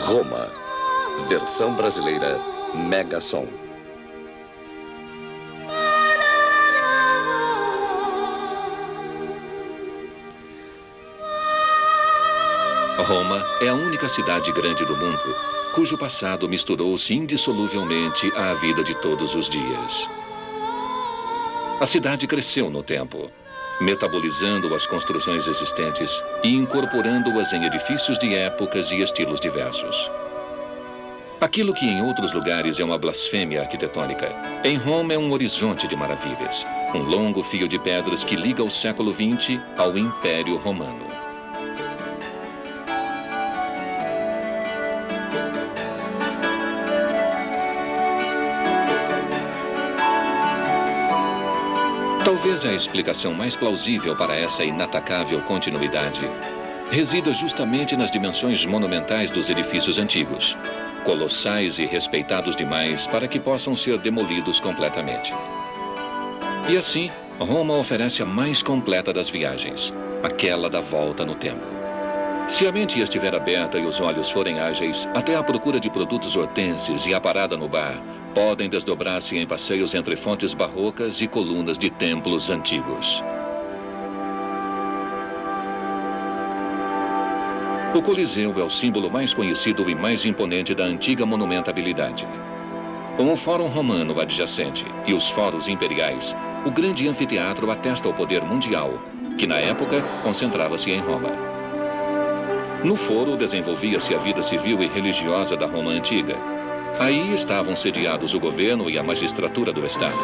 Roma, versão brasileira, Mega Som. Roma é a única cidade grande do mundo cujo passado misturou-se indissoluvelmente à vida de todos os dias. A cidade cresceu no tempo, metabolizando as construções existentes e incorporando-as em edifícios de épocas e estilos diversos. Aquilo que em outros lugares é uma blasfêmia arquitetônica, em Roma é um horizonte de maravilhas, um longo fio de pedras que liga o século XX ao Império Romano. Talvez a explicação mais plausível para essa inatacável continuidade resida justamente nas dimensões monumentais dos edifícios antigos, colossais e respeitados demais para que possam ser demolidos completamente. E assim, Roma oferece a mais completa das viagens, aquela da volta no tempo. Se a mente estiver aberta e os olhos forem ágeis, até a procura de produtos hortenses e a parada no bar podem desdobrar-se em passeios entre fontes barrocas e colunas de templos antigos. O Coliseu é o símbolo mais conhecido e mais imponente da antiga monumentabilidade. Com o Fórum Romano adjacente e os fóruns imperiais, o grande anfiteatro atesta o poder mundial, que na época concentrava-se em Roma. No foro desenvolvia-se a vida civil e religiosa da Roma antiga. Aí estavam sediados o governo e a magistratura do Estado.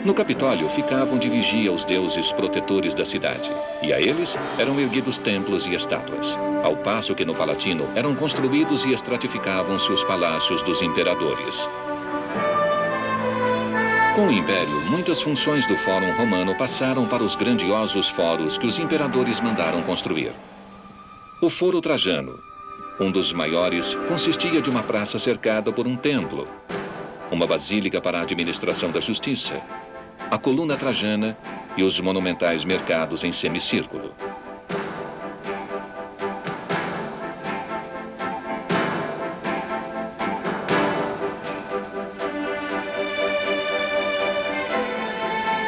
No Capitólio ficavam de vigia os deuses protetores da cidade, e a eles eram erguidos templos e estátuas, ao passo que no Palatino eram construídos e estratificavam-se os palácios dos imperadores. Com o Império, muitas funções do Fórum Romano passaram para os grandiosos fóruns que os imperadores mandaram construir. O Foro Trajano, um dos maiores, consistia de uma praça cercada por um templo, uma basílica para a administração da justiça, a coluna trajana e os monumentais mercados em semicírculo.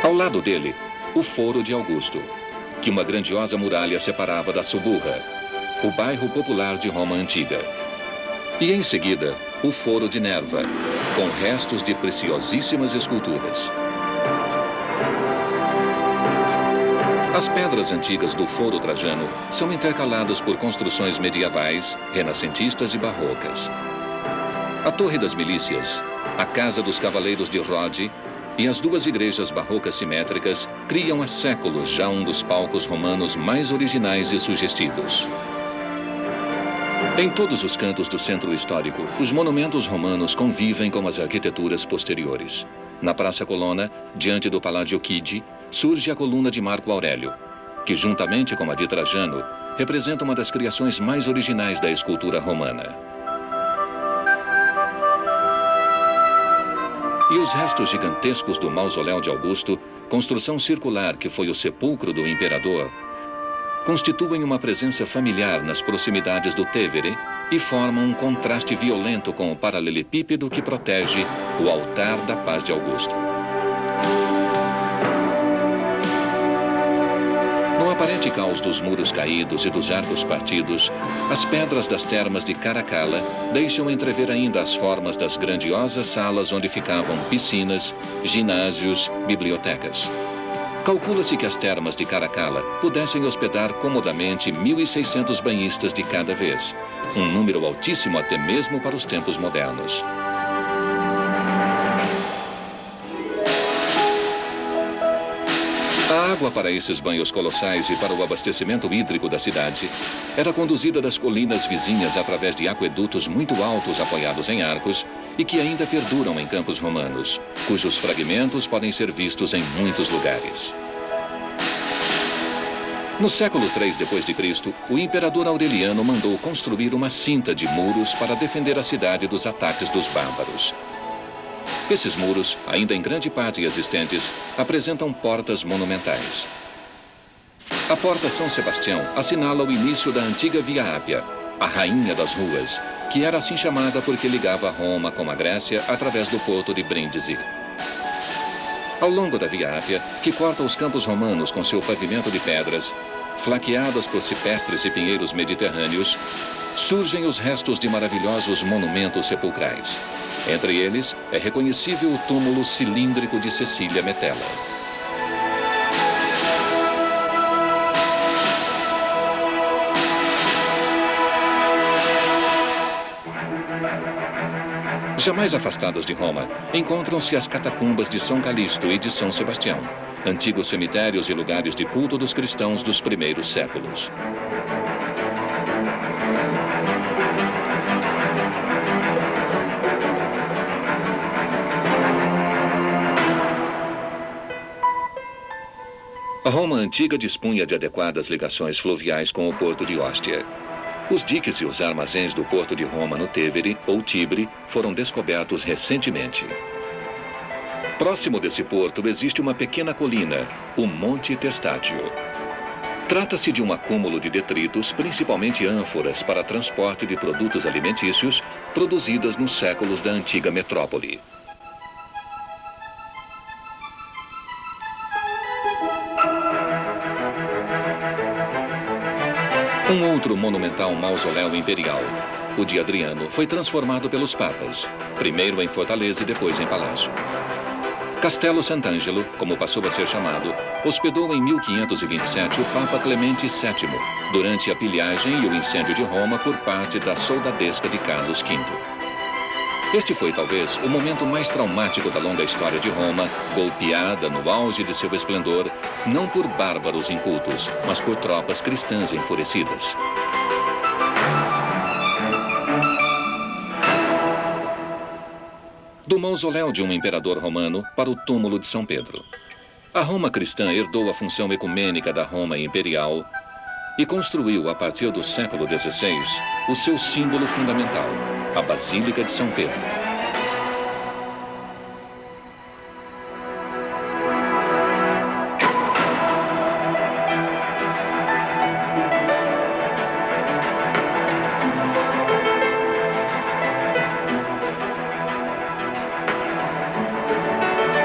Ao lado dele, o Foro de Augusto, que uma grandiosa muralha separava da Suburra, o bairro popular de Roma Antiga. E em seguida, o Foro de Nerva, com restos de preciosíssimas esculturas. As pedras antigas do Foro Trajano são intercaladas por construções medievais, renascentistas e barrocas. A Torre das Milícias, a Casa dos Cavaleiros de Rodi e as duas igrejas barrocas simétricas criam há séculos já um dos palcos romanos mais originais e sugestivos. Em todos os cantos do centro histórico, os monumentos romanos convivem com as arquiteturas posteriores. Na Praça Colonna, diante do Palácio Chigi, surge a coluna de Marco Aurélio, que, juntamente com a de Trajano, representa uma das criações mais originais da escultura romana. E os restos gigantescos do Mausoléu de Augusto, construção circular que foi o sepulcro do imperador, constituem uma presença familiar nas proximidades do Tevere e formam um contraste violento com o paralelepípedo que protege o altar da paz de Augusto. No aparente caos dos muros caídos e dos arcos partidos, as pedras das termas de Caracalla deixam entrever ainda as formas das grandiosas salas onde ficavam piscinas, ginásios, bibliotecas. Calcula-se que as termas de Caracalla pudessem hospedar comodamente 1.600 banhistas de cada vez, um número altíssimo até mesmo para os tempos modernos. A água para esses banhos colossais e para o abastecimento hídrico da cidade era conduzida das colinas vizinhas através de aquedutos muito altos apoiados em arcos e que ainda perduram em campos romanos, cujos fragmentos podem ser vistos em muitos lugares. No século III d.C., o imperador Aureliano mandou construir uma cinta de muros para defender a cidade dos ataques dos bárbaros. Esses muros, ainda em grande parte existentes, apresentam portas monumentais. A Porta São Sebastião assinala o início da antiga Via Ápia, a Rainha das Ruas, que era assim chamada porque ligava Roma com a Grécia através do porto de Brindisi. Ao longo da Via Ápia, que corta os campos romanos com seu pavimento de pedras, flanqueadas por cipestres e pinheiros mediterrâneos, surgem os restos de maravilhosos monumentos sepulcrais. Entre eles, é reconhecível o túmulo cilíndrico de Cecília Metella. Jamais afastadas de Roma, encontram-se as catacumbas de São Calixto e de São Sebastião, antigos cemitérios e lugares de culto dos cristãos dos primeiros séculos. A Roma antiga dispunha de adequadas ligações fluviais com o porto de Ostia. Os diques e os armazéns do porto de Roma no Tevere, ou Tibre, foram descobertos recentemente. Próximo desse porto existe uma pequena colina, o Monte Testádio. Trata-se de um acúmulo de detritos, principalmente ânforas para transporte de produtos alimentícios produzidas nos séculos da antiga metrópole. Um outro monumental mausoléu imperial, o de Adriano, foi transformado pelos papas, primeiro em fortaleza e depois em palácio. Castelo Sant'Angelo, como passou a ser chamado, hospedou em 1527 o Papa Clemente VII, durante a pilhagem e o incêndio de Roma por parte da soldadesca de Carlos V. Este foi, talvez, o momento mais traumático da longa história de Roma, golpeada no auge de seu esplendor, não por bárbaros incultos, mas por tropas cristãs enfurecidas. Do mausoléu de um imperador romano para o túmulo de São Pedro. A Roma cristã herdou a função ecumênica da Roma imperial e construiu, a partir do século XVI, o seu símbolo fundamental, a Basílica de São Pedro.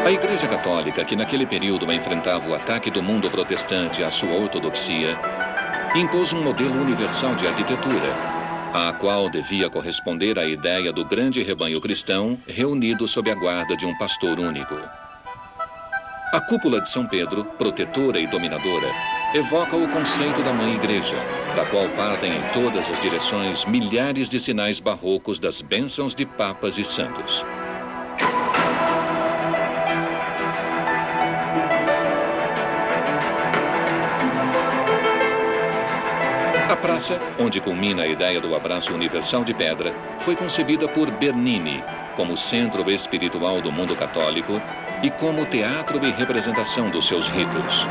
A Igreja Católica, que naquele período enfrentava o ataque do mundo protestante à sua ortodoxia, impôs um modelo universal de arquitetura, à qual devia corresponder a ideia do grande rebanho cristão reunido sob a guarda de um pastor único. A cúpula de São Pedro, protetora e dominadora, evoca o conceito da Mãe Igreja, da qual partem em todas as direções milhares de sinais barrocos das bênçãos de papas e santos. A praça, onde culmina a ideia do abraço universal de pedra, foi concebida por Bernini como centro espiritual do mundo católico e como teatro e representação dos seus ritos.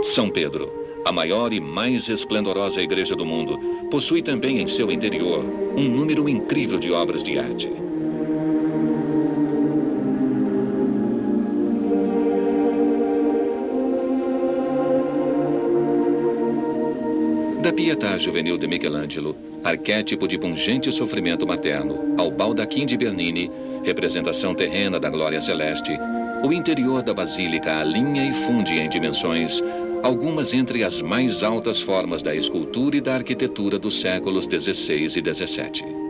São Pedro, a maior e mais esplendorosa igreja do mundo, possui também em seu interior um número incrível de obras de arte. Da Pietà juvenil de Michelangelo, arquétipo de pungente sofrimento materno, ao baldaquim de Bernini, representação terrena da glória celeste, o interior da basílica alinha e funde em dimensões algumas entre as mais altas formas da escultura e da arquitetura dos séculos XVI e XVII.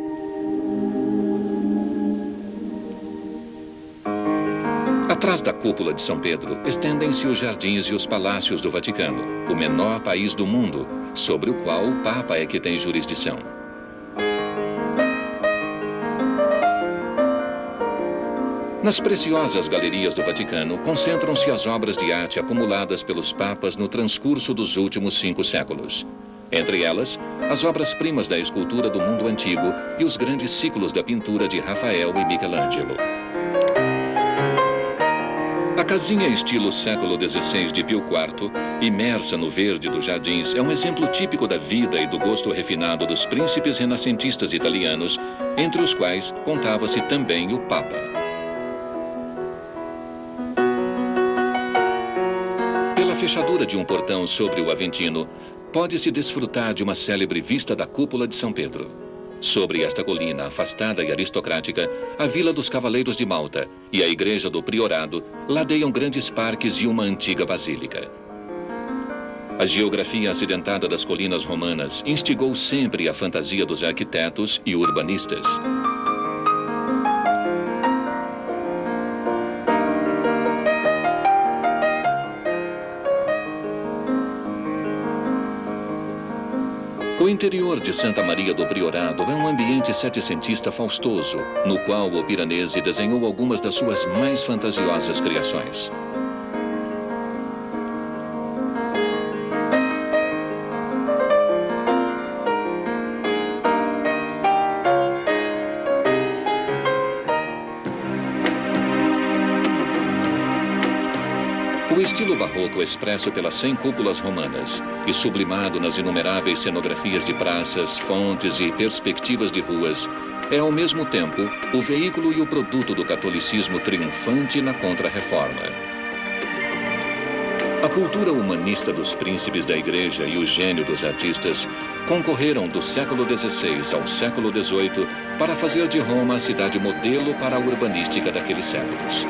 Atrás da cúpula de São Pedro, estendem-se os jardins e os palácios do Vaticano, o menor país do mundo, sobre o qual o Papa é que tem jurisdição. Nas preciosas galerias do Vaticano, concentram-se as obras de arte acumuladas pelos papas no transcurso dos últimos 5 séculos. Entre elas, as obras-primas da escultura do mundo antigo e os grandes ciclos da pintura de Rafael e Michelangelo. A casinha estilo século XVI de Pio IV imersa no verde dos jardins, é um exemplo típico da vida e do gosto refinado dos príncipes renascentistas italianos, entre os quais contava-se também o Papa. Pela fechadura de um portão sobre o Aventino, pode-se desfrutar de uma célebre vista da cúpula de São Pedro. Sobre esta colina afastada e aristocrática, a Vila dos Cavaleiros de Malta e a Igreja do Priorado ladeiam grandes parques e uma antiga basílica. A geografia acidentada das colinas romanas instigou sempre a fantasia dos arquitetos e urbanistas. O interior de Santa Maria do Priorado é um ambiente setecentista faustoso, no qual o Piranesi desenhou algumas das suas mais fantasiosas criações. O estilo barroco expresso pelas 100 cúpulas romanas e sublimado nas inumeráveis cenografias de praças, fontes e perspectivas de ruas é, ao mesmo tempo, o veículo e o produto do catolicismo triunfante na Contra-Reforma. A cultura humanista dos príncipes da Igreja e o gênio dos artistas concorreram do século XVI ao século XVIII para fazer de Roma a cidade modelo para a urbanística daqueles séculos.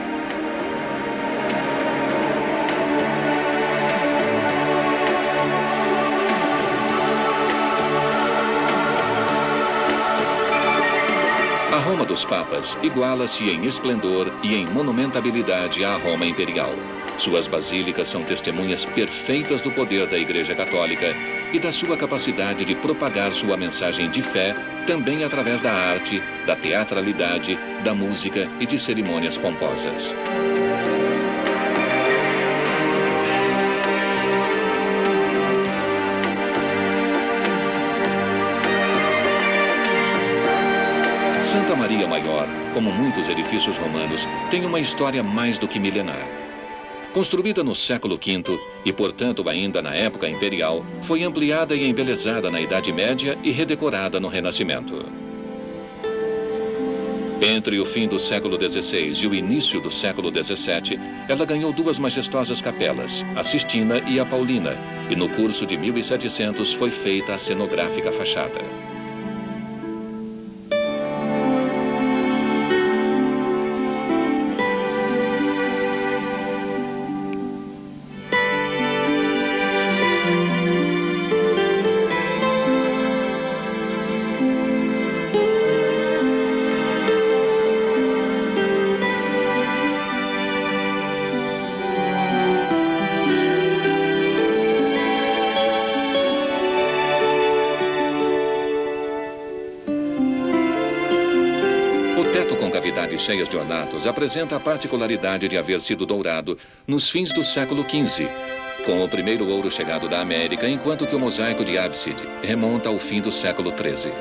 A Roma dos Papas iguala-se em esplendor e em monumentabilidade à Roma imperial. Suas basílicas são testemunhas perfeitas do poder da Igreja Católica e da sua capacidade de propagar sua mensagem de fé também através da arte, da teatralidade, da música e de cerimônias pomposas. Santa Maria Maior, como muitos edifícios romanos, tem uma história mais do que milenar. Construída no século V e, portanto, ainda na época imperial, foi ampliada e embelezada na Idade Média e redecorada no Renascimento. Entre o fim do século XVI e o início do século XVII, ela ganhou duas majestosas capelas, a Sistina e a Paulina, e no curso de 1700 foi feita a cenográfica fachada. Cheias de ornatos, apresenta a particularidade de haver sido dourado nos fins do século XV, com o primeiro ouro chegado da América, enquanto que o mosaico de ábside remonta ao fim do século XIII.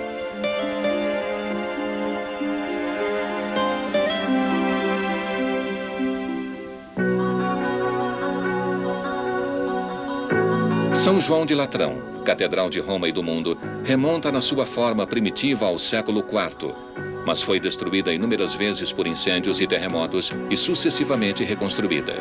São João de Latrão, Catedral de Roma e do mundo, remonta na sua forma primitiva ao século IV, mas foi destruída inúmeras vezes por incêndios e terremotos e sucessivamente reconstruída.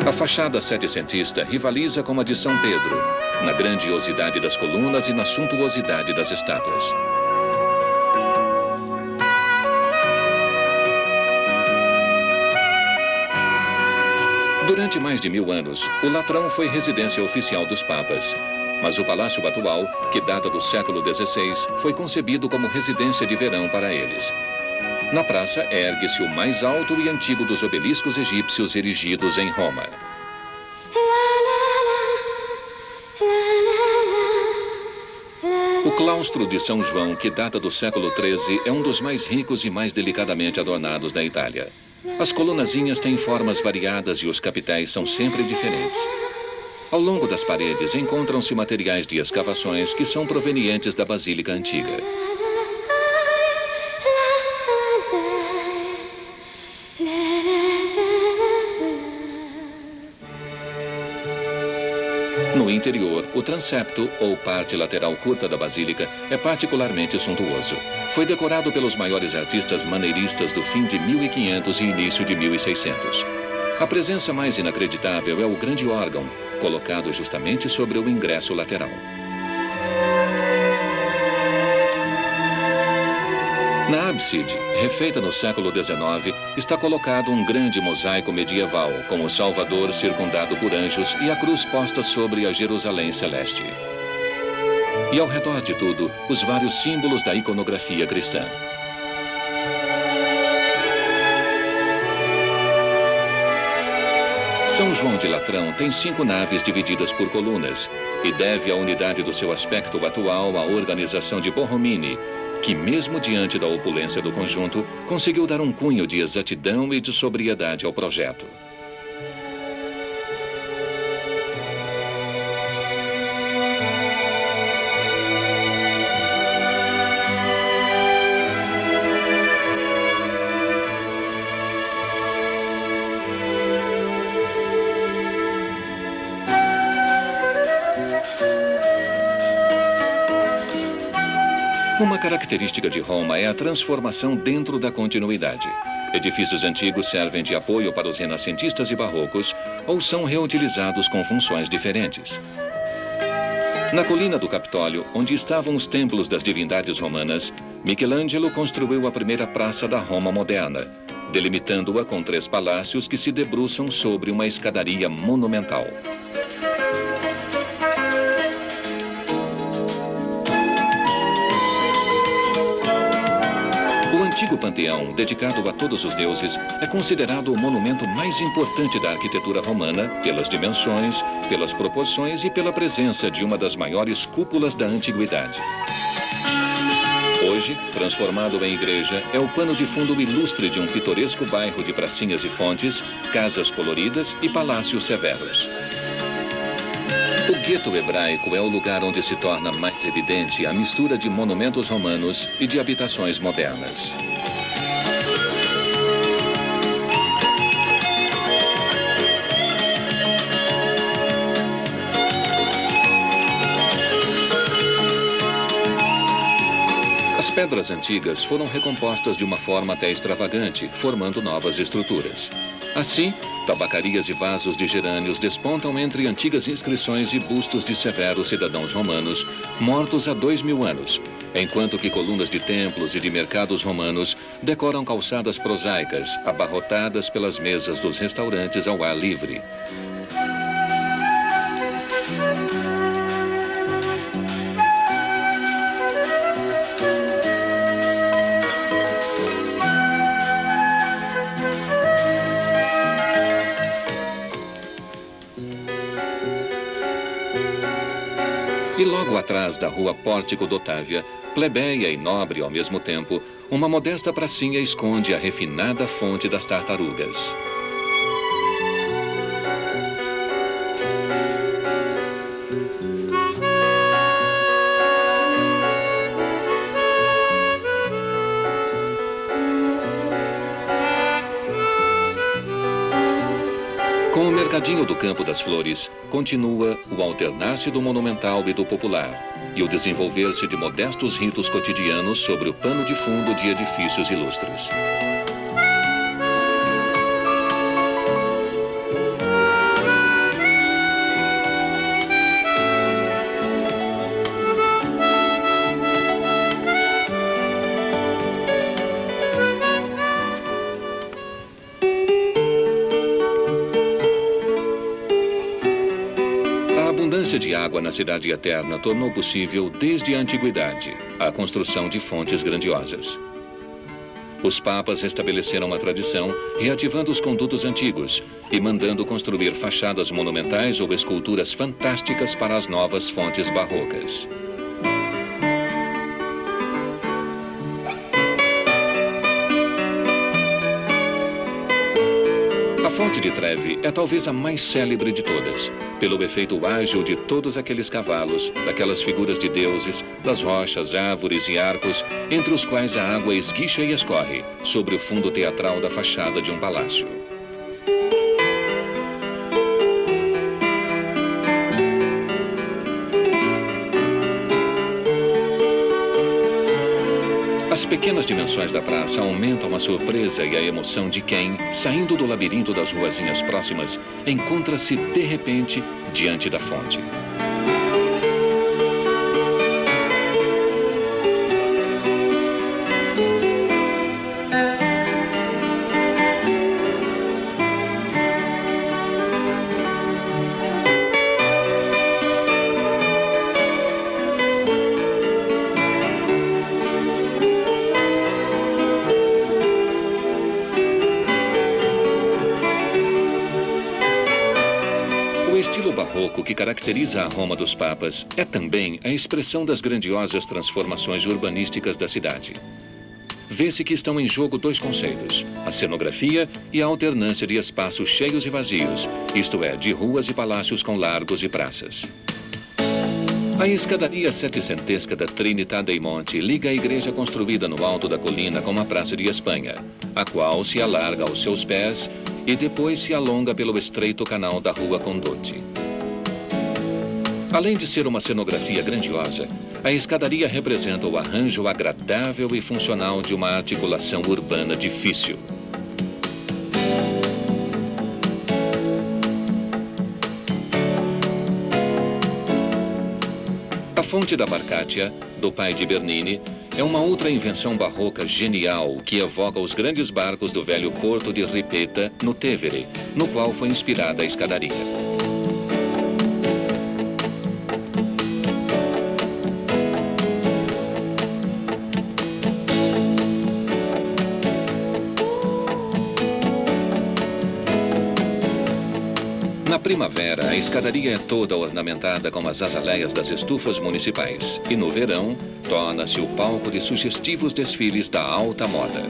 A fachada setecentista rivaliza com a de São Pedro, na grandiosidade das colunas e na suntuosidade das estátuas. Durante mais de 1000 anos, o Latrão foi residência oficial dos papas, mas o palácio atual, que data do século XVI, foi concebido como residência de verão para eles. Na praça ergue-se o mais alto e antigo dos obeliscos egípcios erigidos em Roma. O claustro de São João, que data do século XIII, é um dos mais ricos e mais delicadamente adornados da Itália. As colunazinhas têm formas variadas e os capitéis são sempre diferentes. Ao longo das paredes encontram-se materiais de escavações que são provenientes da Basílica Antiga. No interior, o transepto, ou parte lateral curta da basílica, é particularmente suntuoso. Foi decorado pelos maiores artistas maneiristas do fim de 1500 e início de 1600. A presença mais inacreditável é o grande órgão, colocado justamente sobre o ingresso lateral. Na ábside, refeita no século XIX, está colocado um grande mosaico medieval, com o Salvador circundado por anjos e a cruz posta sobre a Jerusalém celeste. E ao redor de tudo, os vários símbolos da iconografia cristã. São João de Latrão tem 5 naves divididas por colunas e deve a unidade do seu aspecto atual à organização de Borromini, que mesmo diante da opulência do conjunto, conseguiu dar um cunho de exatidão e de sobriedade ao projeto. Uma característica de Roma é a transformação dentro da continuidade. Edifícios antigos servem de apoio para os renascentistas e barrocos ou são reutilizados com funções diferentes. Na colina do Capitólio, onde estavam os templos das divindades romanas, Michelangelo construiu a primeira praça da Roma moderna, delimitando-a com 3 palácios que se debruçam sobre uma escadaria monumental. O antigo panteão, dedicado a todos os deuses, é considerado o monumento mais importante da arquitetura romana pelas dimensões, pelas proporções e pela presença de uma das maiores cúpulas da antiguidade. Hoje, transformado em igreja, é o pano de fundo ilustre de um pitoresco bairro de pracinhas e fontes, casas coloridas e palácios severos. O gueto hebraico é o lugar onde se torna mais evidente a mistura de monumentos romanos e de habitações modernas. As pedras antigas foram recompostas de uma forma até extravagante, formando novas estruturas. Assim, tabacarias e vasos de gerânios despontam entre antigas inscrições e bustos de severos cidadãos romanos, mortos há 2000 anos, enquanto que colunas de templos e de mercados romanos decoram calçadas prosaicas, abarrotadas pelas mesas dos restaurantes ao ar livre. E logo atrás da rua Pórtico d'Otávia, plebeia e nobre ao mesmo tempo, uma modesta pracinha esconde a refinada fonte das tartarugas. Com o mercadinho do Campo das Flores, continua o alternar-se do monumental e do popular, e o desenvolver-se de modestos ritos cotidianos sobre o pano de fundo de edifícios ilustres. A abundância de água na Cidade Eterna tornou possível, desde a antiguidade, a construção de fontes grandiosas. Os papas restabeleceram a tradição, reativando os condutos antigos e mandando construir fachadas monumentais ou esculturas fantásticas para as novas fontes barrocas. A Fonte de Trevi é talvez a mais célebre de todas, pelo efeito ágil de todos aqueles cavalos, daquelas figuras de deuses, das rochas, árvores e arcos, entre os quais a água esguicha e escorre, sobre o fundo teatral da fachada de um palácio. As pequenas dimensões da praça aumentam a surpresa e a emoção de quem, saindo do labirinto das ruazinhas próximas, encontra-se de repente diante da fonte. O estilo barroco que caracteriza a Roma dos Papas é também a expressão das grandiosas transformações urbanísticas da cidade. Vê-se que estão em jogo dois conceitos, a cenografia e a alternância de espaços cheios e vazios, isto é, de ruas e palácios com largos e praças. A escadaria setecentesca da Trinità dei Monti liga a igreja construída no alto da colina com a Praça de Espanha, a qual se alarga aos seus pés e depois se alonga pelo estreito canal da Rua Condotti. Além de ser uma cenografia grandiosa, a escadaria representa o arranjo agradável e funcional de uma articulação urbana difícil. A fonte da Barcaccia, do pai de Bernini, é uma outra invenção barroca genial que evoca os grandes barcos do velho porto de Ripetta, no Tevere, no qual foi inspirada a escadaria. Na primavera, a escadaria é toda ornamentada com as azaleias das estufas municipais e, no verão, torna-se o palco de sugestivos desfiles da alta moda.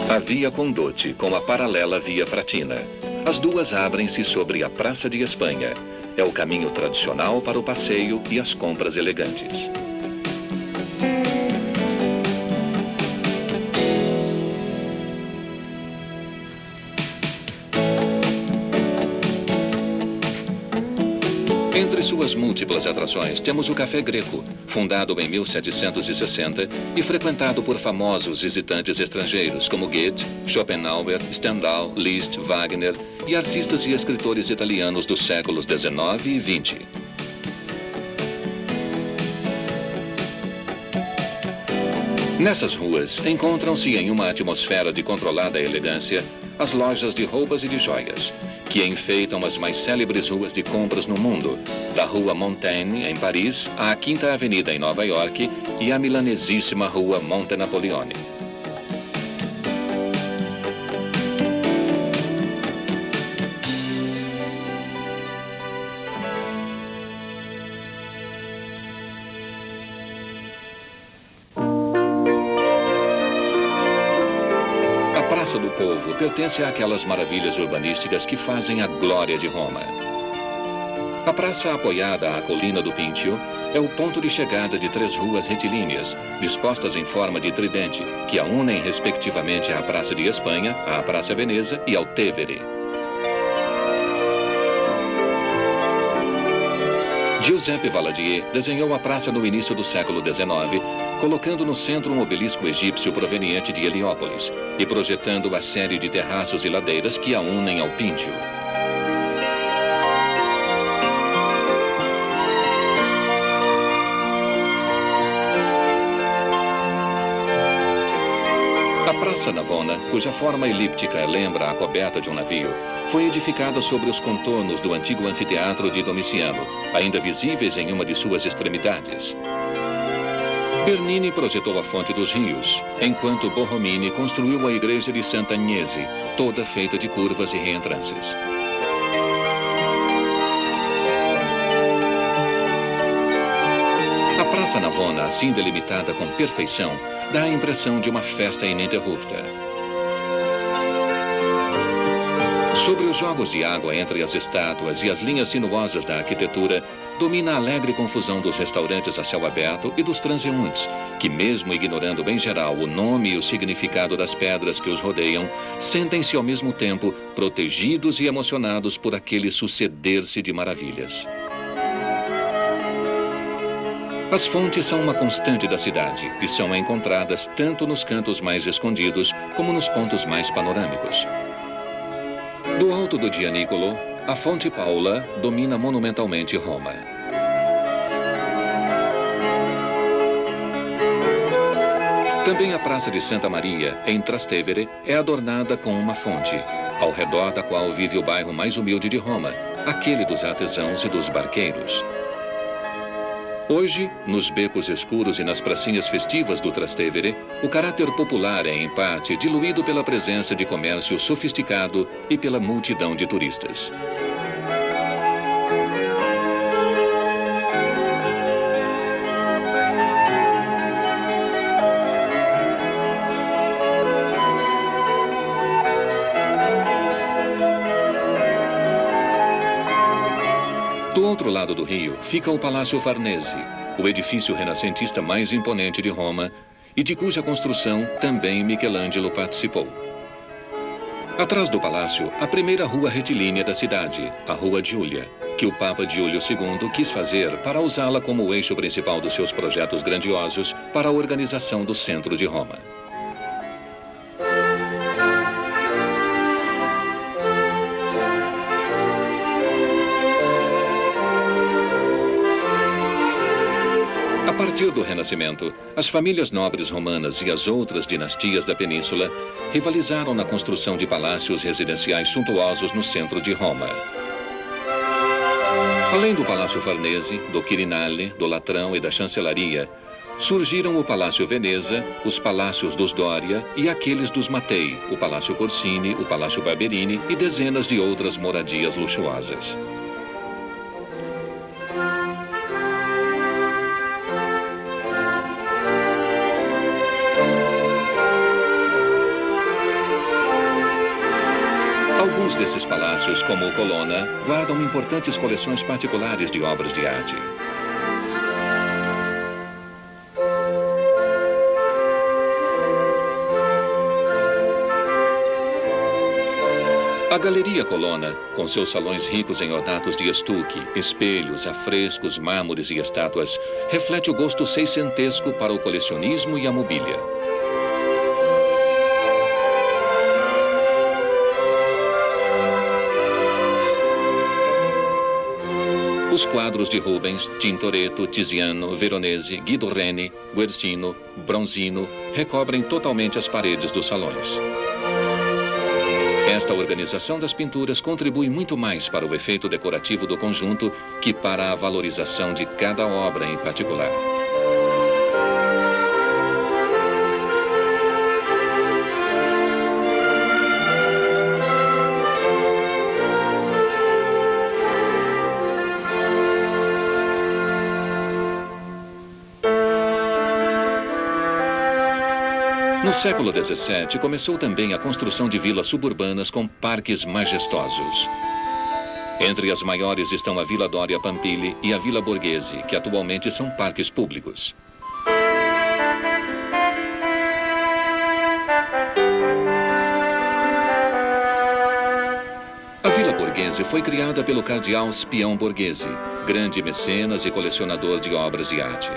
A Via Condotti com a paralela Via Fratina. As duas abrem-se sobre a Praça de Espanha. É o caminho tradicional para o passeio e as compras elegantes. Entre suas múltiplas atrações, temos o Café Greco, fundado em 1760 e frequentado por famosos visitantes estrangeiros como Goethe, Schopenhauer, Stendhal, Liszt, Wagner e artistas e escritores italianos dos séculos XIX e XX. Nessas ruas, encontram-se em uma atmosfera de controlada elegância as lojas de roupas e de joias, que enfeitam as mais célebres ruas de compras no mundo, da Rua Montaigne, em Paris, à Quinta Avenida, em Nova York, e à milanesíssima Rua Monte Napoleone. A Praça do Povo pertence àquelas maravilhas urbanísticas que fazem a glória de Roma. A praça apoiada à colina do Pincio é o ponto de chegada de três ruas retilíneas, dispostas em forma de tridente, que a unem respectivamente à Praça de Espanha, à Praça Veneza e ao Tevere. Giuseppe Valadier desenhou a praça no início do século XIX, colocando no centro um obelisco egípcio proveniente de Heliópolis e projetando a série de terraços e ladeiras que a unem ao Pincio. A Praça Navona, cuja forma elíptica lembra a coberta de um navio, foi edificada sobre os contornos do antigo anfiteatro de Domiciano, ainda visíveis em uma de suas extremidades. Bernini projetou a Fonte dos Rios, enquanto Borromini construiu a igreja de Sant'Agnese, toda feita de curvas e reentrâncias. A Praça Navona, assim delimitada com perfeição, dá a impressão de uma festa ininterrupta. Sobre os jogos de água entre as estátuas e as linhas sinuosas da arquitetura, domina a alegre confusão dos restaurantes a céu aberto e dos transeuntes, que mesmo ignorando bem geral o nome e o significado das pedras que os rodeiam, sentem-se ao mesmo tempo protegidos e emocionados por aquele suceder-se de maravilhas. As fontes são uma constante da cidade e são encontradas tanto nos cantos mais escondidos como nos pontos mais panorâmicos. Do alto do Gianicolo, a Fonte Paula domina monumentalmente Roma. Também a Praça de Santa Maria, em Trastevere, é adornada com uma fonte, ao redor da qual vive o bairro mais humilde de Roma, aquele dos artesãos e dos barqueiros. Hoje, nos becos escuros e nas pracinhas festivas do Trastevere, o caráter popular é, em parte, diluído pela presença de comércio sofisticado e pela multidão de turistas. Do outro lado do rio fica o Palácio Farnese, o edifício renascentista mais imponente de Roma e de cuja construção também Michelangelo participou. Atrás do palácio, a primeira rua retilínea da cidade, a Rua Giulia, que o Papa Júlio II quis fazer para usá-la como o eixo principal dos seus projetos grandiosos para a organização do centro de Roma. A partir do Renascimento, as famílias nobres romanas e as outras dinastias da península rivalizaram na construção de palácios residenciais suntuosos no centro de Roma. Além do Palácio Farnese, do Quirinale, do Latrão e da Chancelaria, surgiram o Palácio Veneza, os Palácios dos Doria e aqueles dos Mattei, o Palácio Corsini, o Palácio Barberini e dezenas de outras moradias luxuosas. Alguns desses palácios, como o Colonna, guardam importantes coleções particulares de obras de arte. A Galeria Colonna, com seus salões ricos em ornatos de estuque, espelhos, afrescos, mármores e estátuas, reflete o gosto seiscentesco para o colecionismo e a mobília. Os quadros de Rubens, Tintoretto, Tiziano, Veronese, Guido Reni, Guercino, Bronzino recobrem totalmente as paredes dos salões. Esta organização das pinturas contribui muito mais para o efeito decorativo do conjunto que para a valorização de cada obra em particular. No século XVII, começou também a construção de vilas suburbanas com parques majestosos. Entre as maiores estão a Villa Doria Pampili e a Villa Borghese, que atualmente são parques públicos. A Villa Borghese foi criada pelo cardeal Spion Borghese, grande mecenas e colecionador de obras de arte.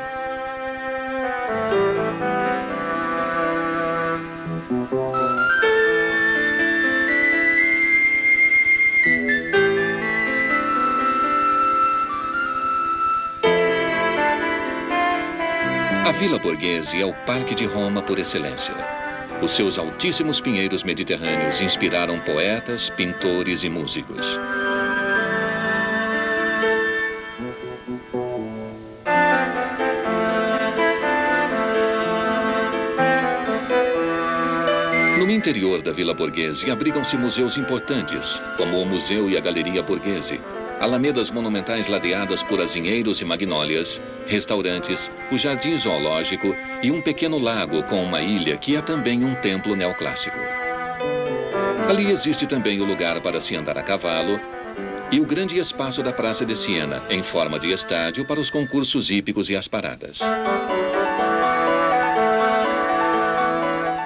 A Villa Borghese é o Parque de Roma por excelência. Os seus altíssimos pinheiros mediterrâneos inspiraram poetas, pintores e músicos. No interior da Villa Borghese abrigam-se museus importantes, como o Museu e a Galeria Borghese, alamedas monumentais ladeadas por azinheiros e magnólias, restaurantes, o jardim zoológico e um pequeno lago com uma ilha que é também um templo neoclássico. Ali existe também o lugar para se andar a cavalo e o grande espaço da Praça de Siena, em forma de estádio para os concursos hípicos e as paradas.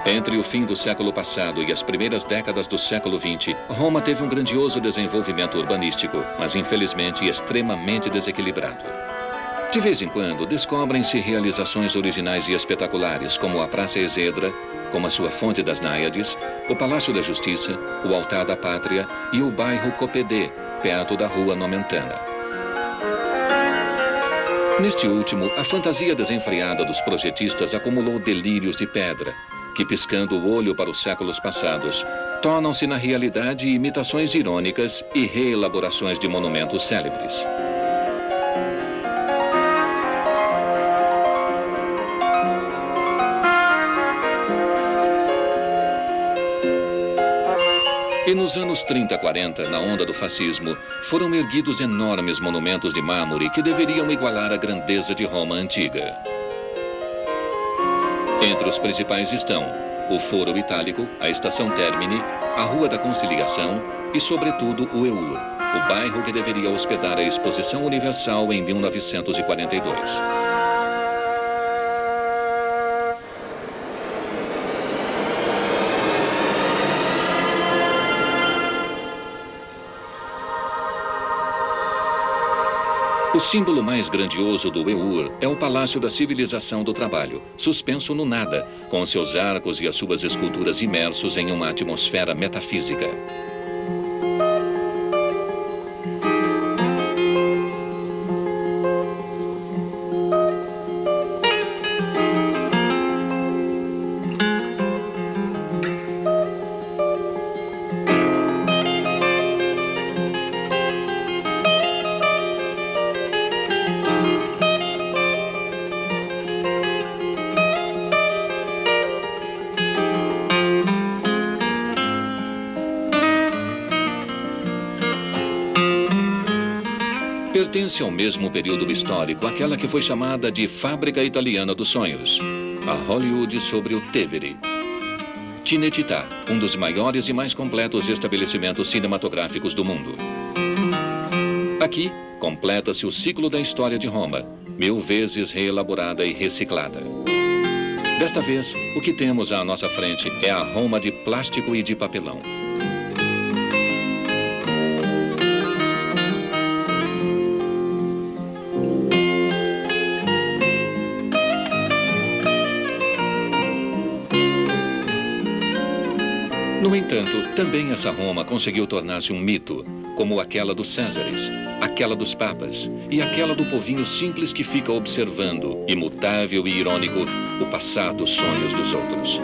Entre o fim do século passado e as primeiras décadas do século XX, Roma teve um grandioso desenvolvimento urbanístico, mas infelizmente extremamente desequilibrado. De vez em quando, descobrem-se realizações originais e espetaculares, como a Praça Esedra, como a sua Fonte das Náiades, o Palácio da Justiça, o Altar da Pátria e o bairro Copedê, perto da Rua Nomentana. Neste último, a fantasia desenfreada dos projetistas acumulou delírios de pedra, que, piscando o olho para os séculos passados, tornam-se na realidade imitações irônicas e reelaborações de monumentos célebres. E nos anos 30-40, na onda do fascismo, foram erguidos enormes monumentos de mármore que deveriam igualar a grandeza de Roma antiga. Entre os principais estão o Foro Itálico, a Estação Termini, a Rua da Conciliação e, sobretudo, o EUR, o bairro que deveria hospedar a Exposição Universal em 1942. O símbolo mais grandioso do EUR é o Palácio da Civilização do Trabalho, suspenso no nada, com seus arcos e as suas esculturas imersos em uma atmosfera metafísica. Pertence ao mesmo período histórico aquela que foi chamada de Fábrica Italiana dos Sonhos, a Hollywood sobre o Tevere. Cinecittà, um dos maiores e mais completos estabelecimentos cinematográficos do mundo. Aqui, completa-se o ciclo da história de Roma, 1000 vezes reelaborada e reciclada. Desta vez, o que temos à nossa frente é a Roma de plástico e de papelão. No entanto, também essa Roma conseguiu tornar-se um mito, como aquela dos Césares, aquela dos papas e aquela do povinho simples que fica observando, imutável e irônico, o passar dos sonhos dos outros.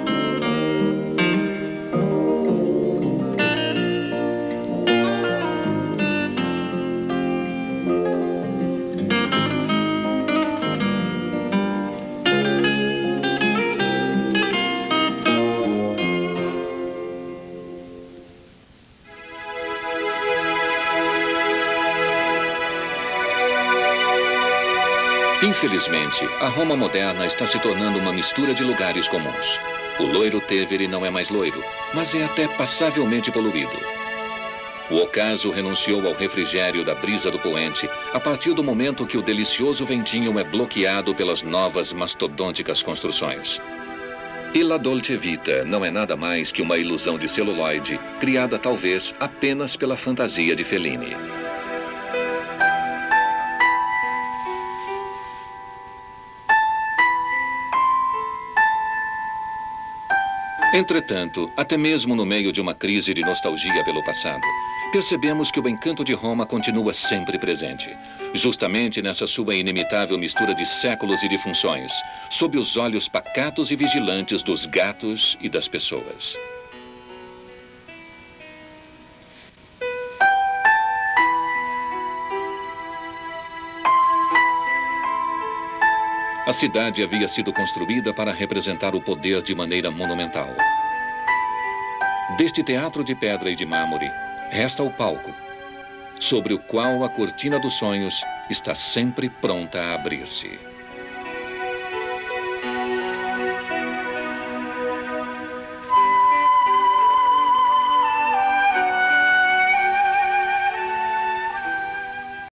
Infelizmente, a Roma moderna está se tornando uma mistura de lugares comuns. O loiro Tevere não é mais loiro, mas é até passavelmente poluído. O ocaso renunciou ao refrigério da brisa do poente a partir do momento que o delicioso ventinho é bloqueado pelas novas mastodônticas construções. E La Dolce Vita não é nada mais que uma ilusão de celuloide, criada talvez apenas pela fantasia de Fellini. Entretanto, até mesmo no meio de uma crise de nostalgia pelo passado, percebemos que o encanto de Roma continua sempre presente, justamente nessa sua inimitável mistura de séculos e de funções, sob os olhos pacatos e vigilantes dos gatos e das pessoas. A cidade havia sido construída para representar o poder de maneira monumental. Deste teatro de pedra e de mármore, resta o palco, sobre o qual a cortina dos sonhos está sempre pronta a abrir-se.